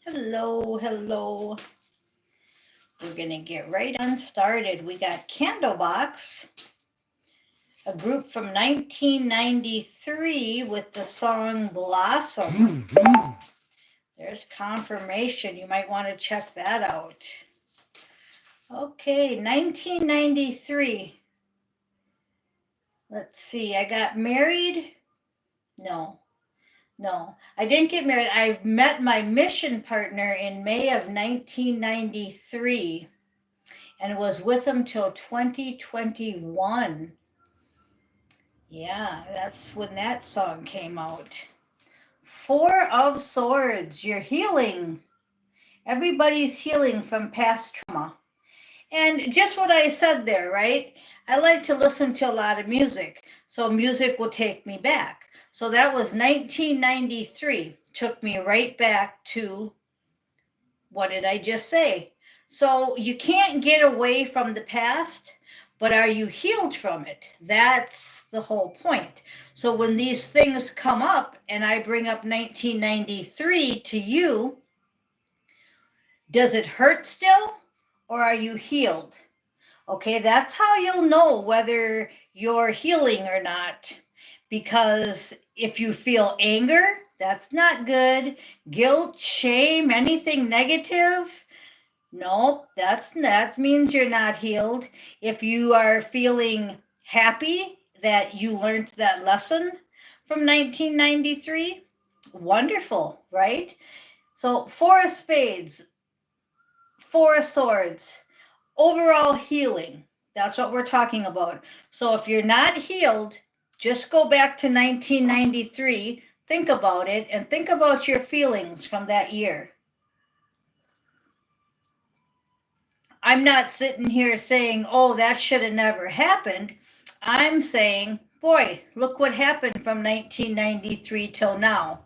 Hello, hello. We're going to get right on started. We got Candlebox, a group from 1993 with the song Blossom. There's confirmation. You might want to check that out. Okay, 1993. Let's see. I got married. No, I didn't get married. I met my mission partner in May of 1993 and was with him till 2021. Yeah, that's when that song came out. Four of Swords. You're healing. Everybody's healing from past trauma. And just what I said there, right? I like to listen to a lot of music, so music will take me back. So that was 1993. Took me right back to, what did I just say? So you can't get away from the past, but are you healed from it? That's the whole point. So when these things come up and I bring up 1993 to you, does it hurt still, or are you healed? Okay, that's how you'll know whether you're healing or not. Because if you feel anger, that's not good. Guilt, shame, anything negative, no, that means you're not healed. If you are feeling happy that you learned that lesson from 1993, wonderful, right? So Four of Spades, Four of Swords, overall healing. That's what we're talking about. So if you're not healed, just go back to 1993, think about it, and think about your feelings from that year. I'm not sitting here saying, oh, that should have never happened. I'm saying, boy, look what happened from 1993 till now.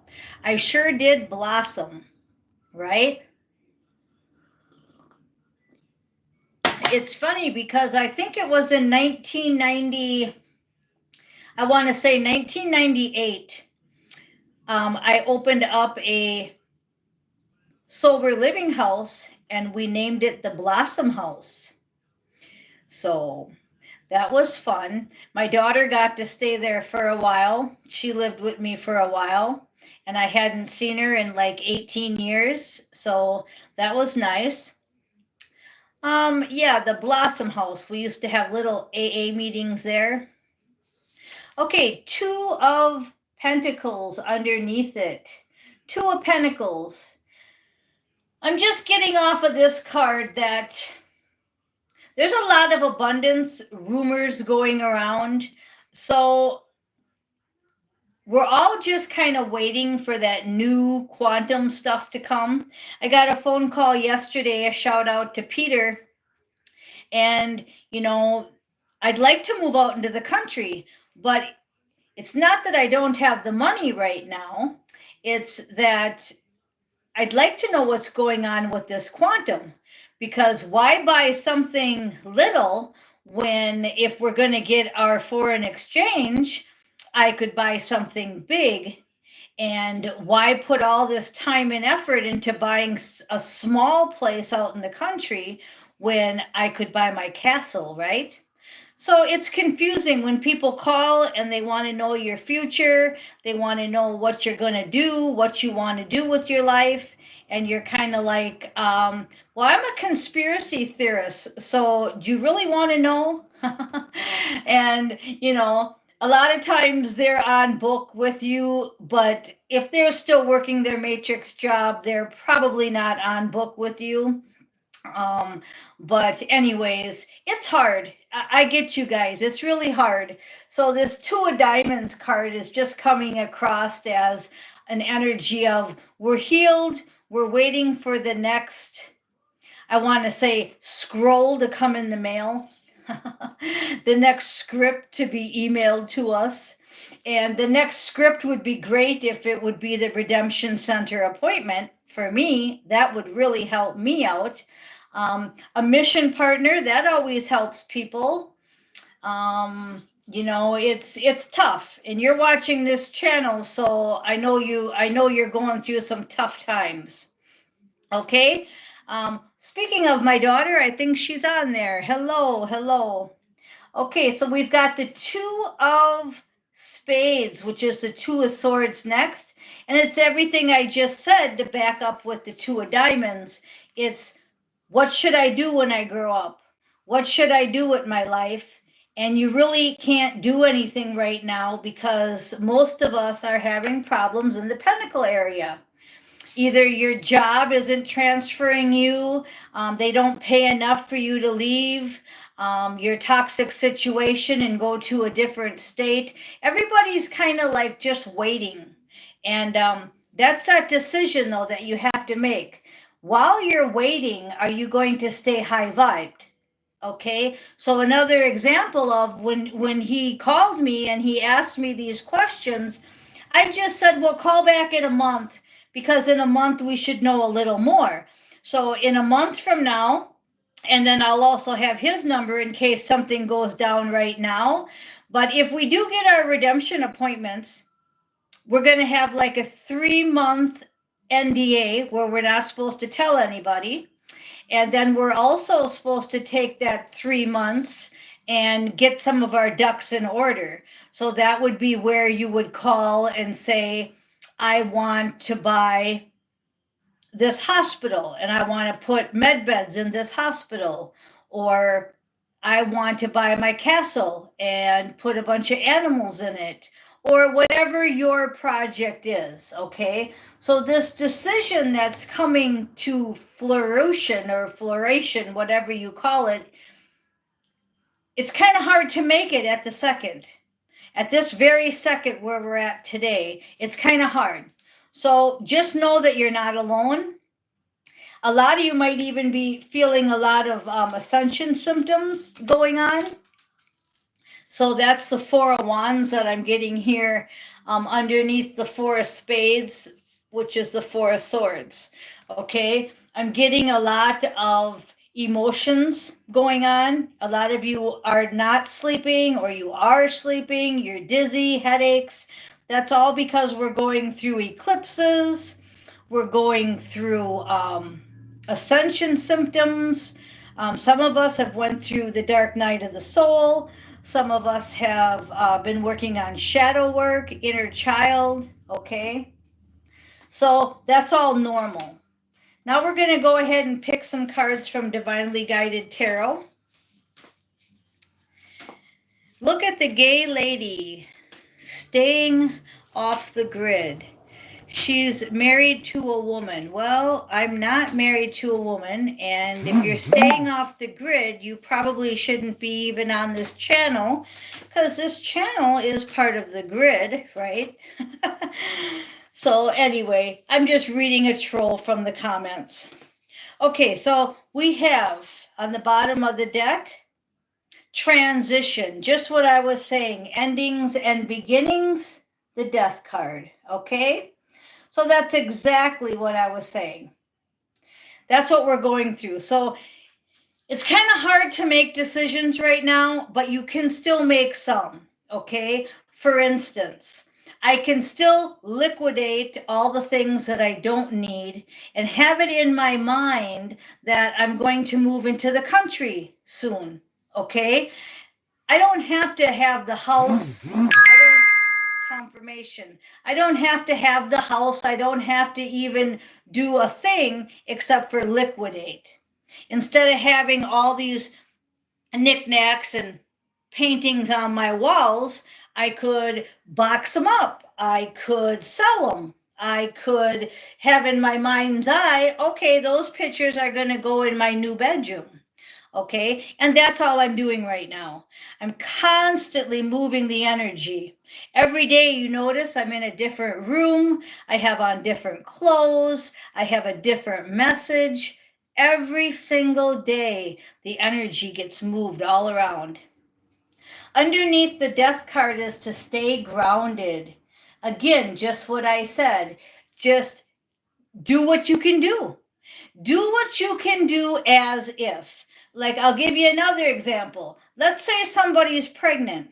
I sure did blossom, right? It's funny because I think it was in 1990, I want to say 1998, I opened up a sober living house and we named it the Blossom House. So that was fun. My daughter got to stay there for a while. She lived with me for a while, and I hadn't seen her in like 18 years, so that was nice. Yeah, the Blossom House. We used to have little AA meetings there. Okay, Two of Pentacles underneath it. Two of Pentacles. I'm just getting off of this card that there's a lot of abundance rumors going around. So we're all just kind of waiting for that new quantum stuff to come. I got a phone call yesterday, a shout out to Peter. And, I'd like to move out into the country, but it's not that I don't have the money right now. It's that I'd like to know what's going on with this quantum, because why buy something little when if we're going to get our foreign exchange, I could buy something big. And why put all this time and effort into buying a small place out in the country when I could buy my castle, right? So it's confusing when people call and they want to know your future. They want to know what you're going to do, what you want to do with your life. And you're kind of like, well, I'm a conspiracy theorist. So do you really want to know? And, a lot of times they're on book with you, but if they're still working their matrix job, they're probably not on book with you. But anyways, it's hard. I get you guys. It's really hard. So this Two of Diamonds card is just coming across as an energy of we're healed. We're waiting for the next, I want to say, scroll to come in the mail. The next script to be emailed to us. And the next script would be great if it would be the Redemption Center appointment. For me, that would really help me out. A mission partner, that always helps people. You know, it's tough, and you're watching this channel, so I know you're going through some tough times. Okay. Speaking of my daughter, I think she's on there. Hello, hello. Okay, so we've got the two of spades, which is the two of swords next. And it's everything I just said to back up with the two of diamonds. It's what should I do when I grow up? What should I do with my life? And you really can't do anything right now because most of us are having problems in the pentacle area. Either your job isn't transferring you, they don't pay enough for you to leave, your toxic situation and go to a different state. Everybody's kind of like just waiting. And that's that decision, though, that you have to make. While you're waiting, are you going to stay high vibed? Okay, so another example of when he called me and he asked me these questions, I just said, well, call back in a month because in a month we should know a little more. So in a month from now, and then I'll also have his number in case something goes down right now. But if we do get our redemption appointments, we're going to have like a 3-month NDA where we're not supposed to tell anybody. And then we're also supposed to take that 3 months and get some of our ducks in order. So that would be where you would call and say, I want to buy this hospital and I want to put med beds in this hospital, or I want to buy my castle and put a bunch of animals in it, or whatever your project is. Okay, so this decision that's coming to flourishing or flourishing, whatever you call it, it's kind of hard to make it at the second, at this very second where we're at today. It's kind of hard. So just know that you're not alone. A lot of you might even be feeling a lot of ascension symptoms going on. So that's the Four of Wands that I'm getting here underneath the Four of Spades, which is the Four of Swords. Okay, I'm getting a lot of emotions going on. A lot of you are not sleeping, or you are sleeping, you're dizzy, headaches. That's all because we're going through eclipses. We're going through ascension symptoms. Some of us have went through the dark night of the soul. Some of us have been working on shadow work, inner child. Okay, so that's all normal. Now we're going to go ahead and pick some cards from Divinely Guided Tarot. Look at the gay lady staying off the grid. She's married to a woman. Well, I'm not married to a woman, and if you're staying off the grid, you probably shouldn't be even on this channel, because this channel is part of the grid, right? So anyway, I'm just reading a troll from the comments. Okay, so we have on the bottom of the deck, transition, just what I was saying, endings and beginnings, the death card, okay? So that's exactly what I was saying. That's what we're going through. So it's kind of hard to make decisions right now, but you can still make some, okay? For instance, I can still liquidate all the things that I don't need and have it in my mind that I'm going to move into the country soon, okay? I don't have to have the house. Confirmation. I don't have to have the house. I don't have to even do a thing except for liquidate. Instead of having all these knickknacks and paintings on my walls, I could box them up. I could sell them. I could have in my mind's eye, okay, those pictures are going to go in my new bedroom. Okay, and that's all I'm doing right now. I'm constantly moving the energy. Every day, you notice I'm in a different room. I have on different clothes. I have a different message. Every single day, the energy gets moved all around. Underneath the death card is to stay grounded. Again, just what I said. Just do what you can do. Do what you can do as if. Like, I'll give you another example. let's say somebody's pregnant.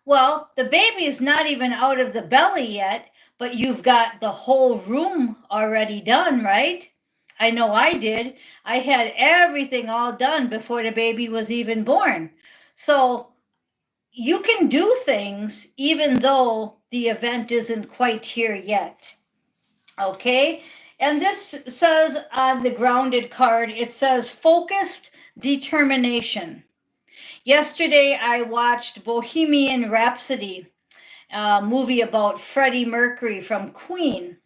Well, the baby is not even out of the belly yet, but you've got the whole room already done, right? I know I did. I had everything all done before the baby was even born. So you can do things even though the event isn't quite here yet. Okay? And this says on the grounded card, it says focused determination. Yesterday, I watched Bohemian Rhapsody, a movie about Freddie Mercury from Queen.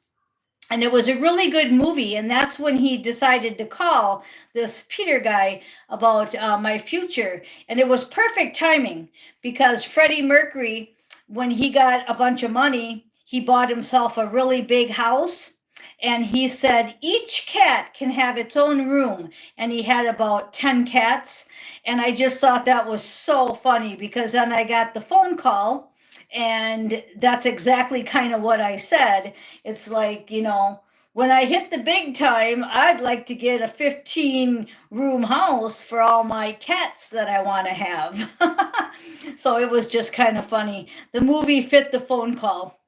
And it was a really good movie. And that's when he decided to call this Peter guy about my future. And it was perfect timing because Freddie Mercury, when he got a bunch of money, he bought himself a really big house. And he said each cat can have its own room. And he had about 10 cats. And I just thought that was so funny because then I got the phone call. And that's exactly kind of what I said. It's like, when I hit the big time, I'd like to get a 15-room house for all my cats that I want to have. So it was just kind of funny. The movie fit the phone call.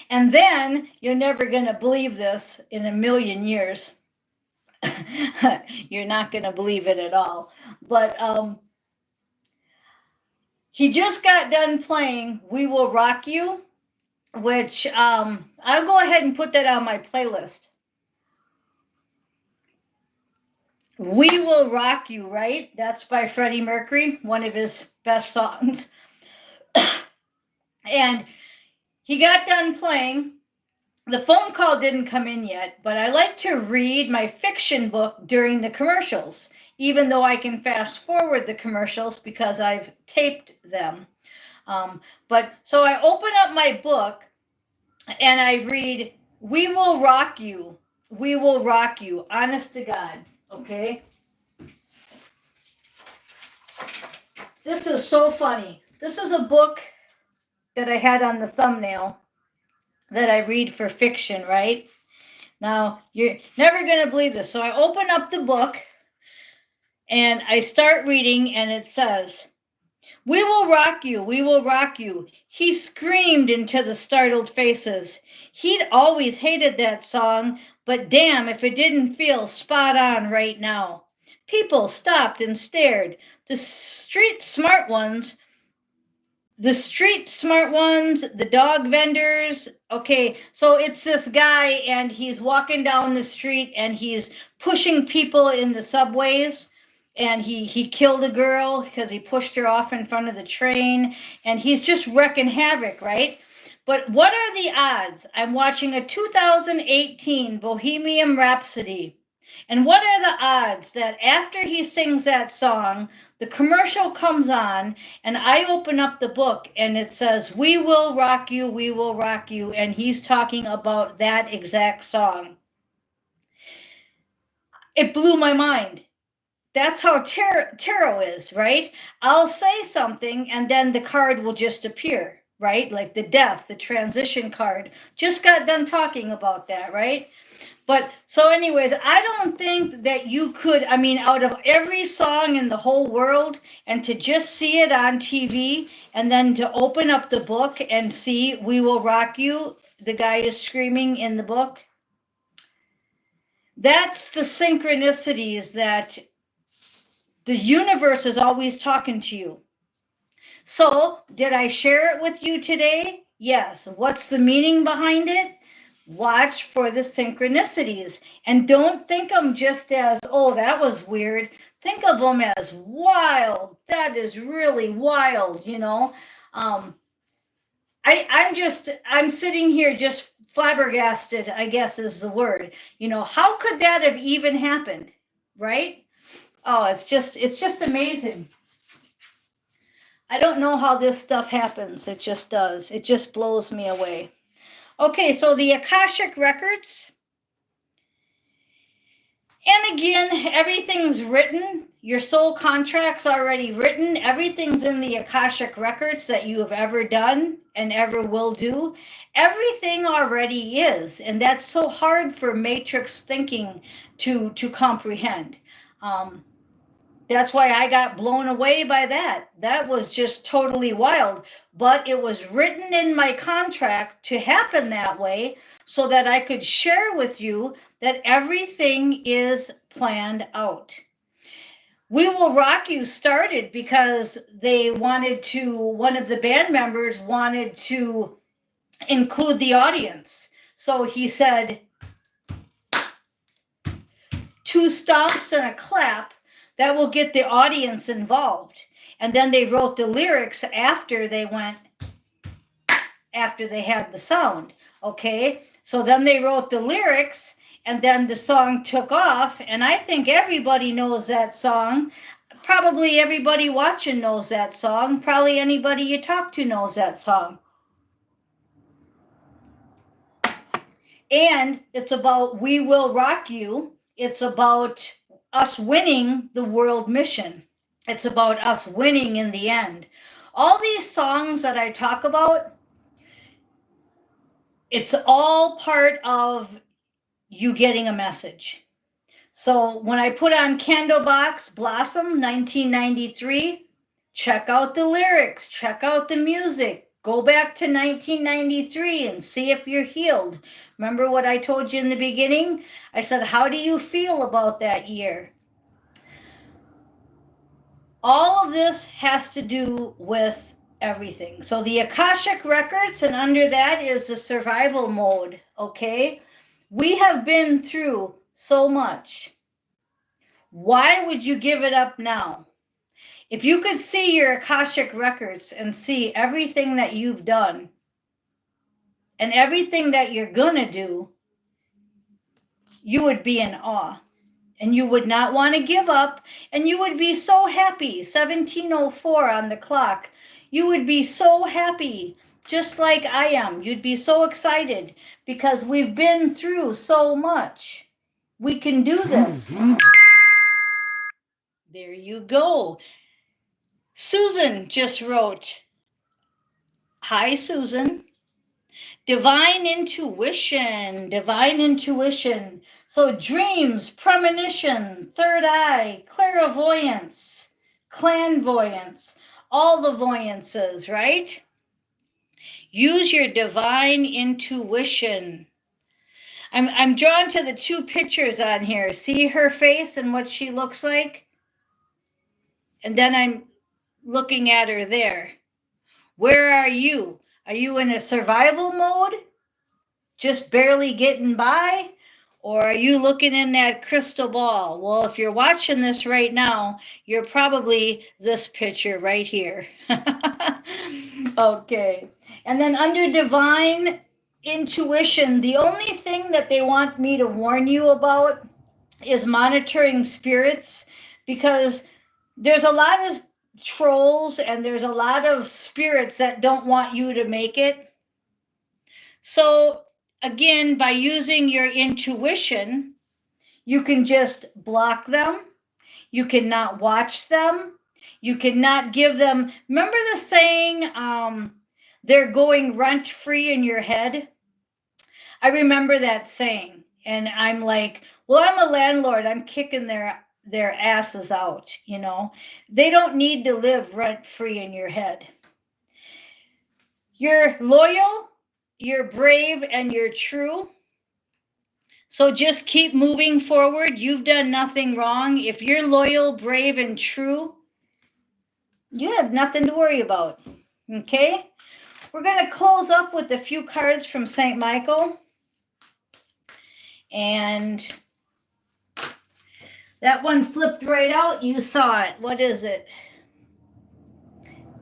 And then, you're never going to believe this in a million years. You're not going to believe it at all. But he just got done playing We Will Rock You, which I'll go ahead and put that on my playlist. We Will Rock You, right? That's by Freddie Mercury, one of his best songs. And he got done playing. The phone call didn't come in yet, but I like to read my fiction book during the commercials, even though I can fast forward the commercials because I've taped them. But so I open up my book and I read, We Will Rock You. We Will Rock You. Honest to God. Okay? This is so funny. This is a book that I had on the thumbnail that I read for fiction, right? Now, you're never going to believe this. So I open up the book and I start reading, and it says, We will rock you, we will rock you. He screamed into the startled faces. He'd always hated that song, but damn if it didn't feel spot on right now. People stopped and stared. The street smart ones, the dog vendors. Okay, so it's this guy, and he's walking down the street, and he's pushing people in the subways. And he killed a girl because he pushed her off in front of the train. And he's just wrecking havoc, right? But what are the odds? I'm watching a 2018 Bohemian Rhapsody. And what are the odds that after he sings that song, the commercial comes on, and I open up the book, and it says, We will rock you, we will rock you. And he's talking about that exact song. It blew my mind. That's how tarot is, right? I'll say something and then the card will just appear, right? Like the death, the transition card. Just got done talking about that, right? But so anyways, I don't think that you could, out of every song in the whole world, and to just see it on TV and then to open up the book and see We Will Rock You, the guy is screaming in the book. That's the synchronicities that the universe is always talking to you. So, did I share it with you today? Yes. What's the meaning behind it? Watch for the synchronicities. And don't think them just as, oh, that was weird. Think of them as wild. That is really wild, I'm sitting here just flabbergasted, I guess is the word. How could that have even happened? Right? Oh, it's just amazing. I don't know how this stuff happens. It just does. It just blows me away. Okay, so the Akashic Records. And again, everything's written. Your soul contract's already written. Everything's in the Akashic Records that you have ever done and ever will do. Everything already is. And that's so hard for matrix thinking to comprehend. That's why I got blown away by that. That was just totally wild. But it was written in my contract to happen that way so that I could share with you that everything is planned out. We Will Rock You started because one of the band members wanted to include the audience. So he said, 2 stomps and a clap, that will get the audience involved. And then they wrote the lyrics after they had the sound. Okay, so then they wrote the lyrics, and then the song took off, and I think everybody knows that song. Probably everybody watching knows that song. Probably anybody you talk to knows that song. And it's about We Will Rock You. It's about us winning the world mission. It's about us winning in the end. All these songs that I talk about, it's all part of you getting a message. So when I put on Candlebox Blossom 1993, check out the lyrics, check out the music, go back to 1993 and see if you're healed. Remember what I told you in the beginning? I said, how do you feel about that year? All of this has to do with everything. So the Akashic Records, and under that is the survival mode, okay? We have been through so much. Why would you give it up now? If you could see your Akashic Records and see everything that you've done and everything that you're going to do, you would be in awe. And you would not want to give up, and you would be so happy. 17:04 on the clock. You would be so happy, just like I am. You'd be so excited because we've been through so much. We can do this. There you go. Susan just wrote, hi, Susan. Divine intuition, divine intuition. So dreams, premonition, third eye, clairvoyance, clanvoyance, all the voyances, right? Use your divine intuition. I'm drawn to the 2 pictures on here. See her face and what she looks like? And then I'm looking at her there. Where are you? Are you in a survival mode? Just barely getting by? Or are you looking in that crystal ball? Well, if you're watching this right now, you're probably this picture right here. Okay. And then under divine intuition, the only thing that they want me to warn you about is monitoring spirits, because there's a lot of trolls and there's a lot of spirits that don't want you to make it. So again, by using your intuition, you can just block them. You cannot watch them. You cannot give them. Remember the saying, they're going rent-free in your head? I remember that saying. And I'm like, well, I'm a landlord. I'm kicking their asses out, you know. They don't need to live rent-free in your head. You're loyal, you're brave, and you're true. So just keep moving forward. You've done nothing wrong. If you're loyal, brave, and true, you have nothing to worry about. Okay? We're going to close up with a few cards from St. Michael. And that one flipped right out. You saw it. What is it?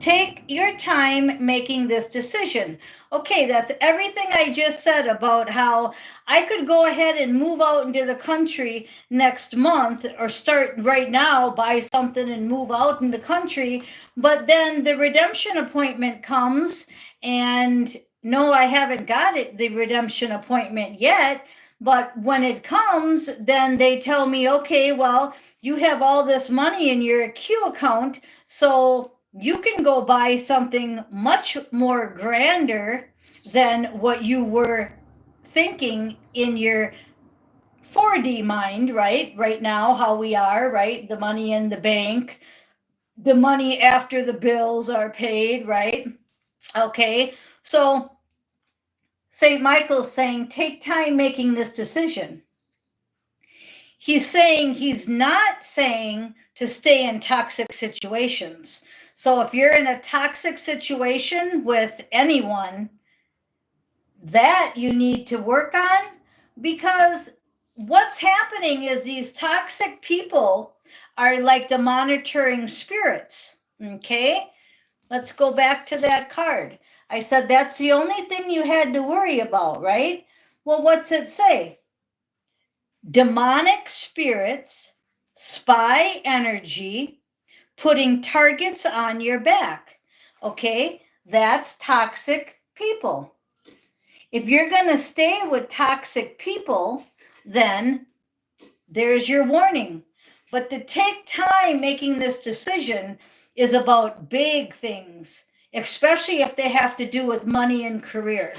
Take your time making this decision. Okay, that's everything I just said about how I could go ahead and move out into the country next month, or start right now, buy something and move out in the country. But then the redemption appointment comes, and no, I haven't got it, the redemption appointment yet. But when it comes, then they tell me, okay, well, you have all this money in your Q account, so you can go buy something much more grander than what you were thinking in your 4D mind, right? Right now, how we are, right? The money in the bank, the money after the bills are paid, right? Okay, so St. Michael's saying, take time making this decision. He's not saying to stay in toxic situations. So if you're in a toxic situation with anyone, that you need to work on, because what's happening is these toxic people are like the monitoring spirits. Okay, let's go back to that card. I said that's the only thing you had to worry about, right? Well, what's it say? Demonic spirits, spy energy, putting targets on your back. Okay, that's toxic people. If you're going to stay with toxic people, then there's your warning. But to take time making this decision is about big things, especially if they have to do with money and career.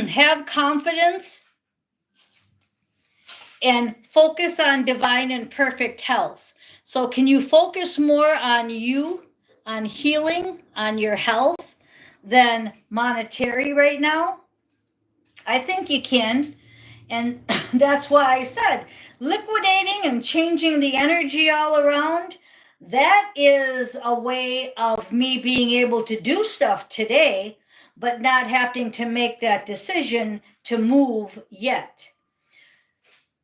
Have confidence and focus on divine and perfect health. So can you focus more on you, on healing, on your health than monetary right now? I think you can. And that's why I said liquidating and changing the energy all around, that is a way of me being able to do stuff today, but not having to make that decision to move yet.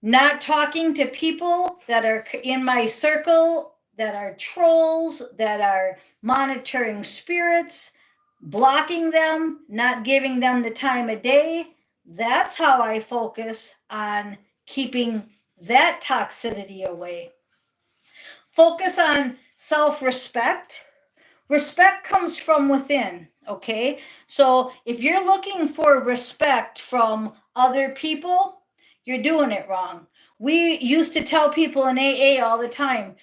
Not talking to people that are in my circle that are trolls, that are monitoring spirits, blocking them, not giving them the time of day. That's how I focus on keeping that toxicity away. Focus on self-respect. Respect comes from within, okay? So if you're looking for respect from other people, you're doing it wrong. We used to tell people in AA all the time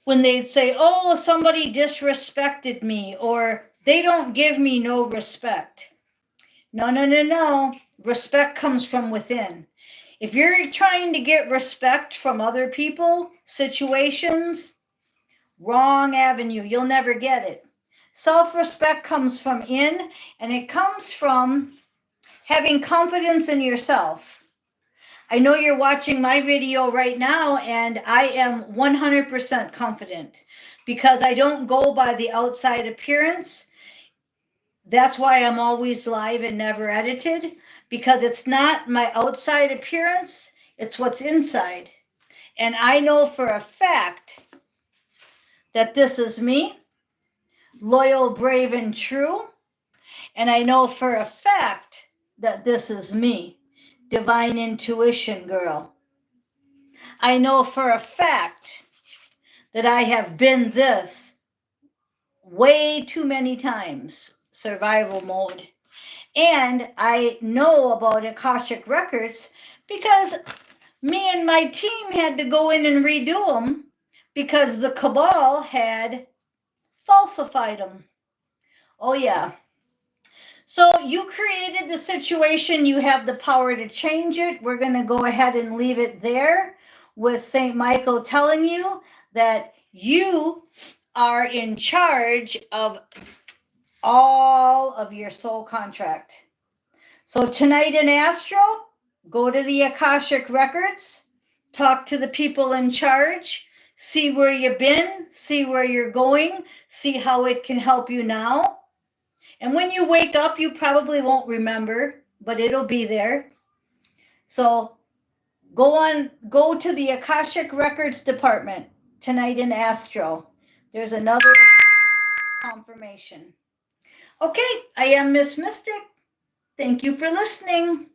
when they'd say, oh, somebody disrespected me, or they don't give me no respect. No. Respect comes from within. If you're trying to get respect from other people, situations, wrong avenue. You'll never get it. Self-respect comes from in, and it comes from having confidence in yourself. I know you're watching my video right now, and I am 100% confident because I don't go by the outside appearance. That's why I'm always live and never edited, because it's not my outside appearance, it's what's inside. And I know for a fact that this is me, loyal, brave, and true. And I know for a fact that this is me, divine intuition girl. I know for a fact that I have been this way too many times, survival mode. And I know about Akashic Records because me and my team had to go in and redo them because the cabal had falsified them. Oh, yeah. So you created the situation. You have the power to change it. We're going to go ahead and leave it there with St. Michael telling you that you are in charge of all of your soul contract. So tonight in Astro, go to the Akashic Records, talk to the people in charge, see where you've been, see where you're going, see how it can help you now. And when you wake up, you probably won't remember, but it'll be there. So go to the Akashic Records department tonight in Astro. There's another confirmation. Okay, I am Miss Mystic. Thank you for listening.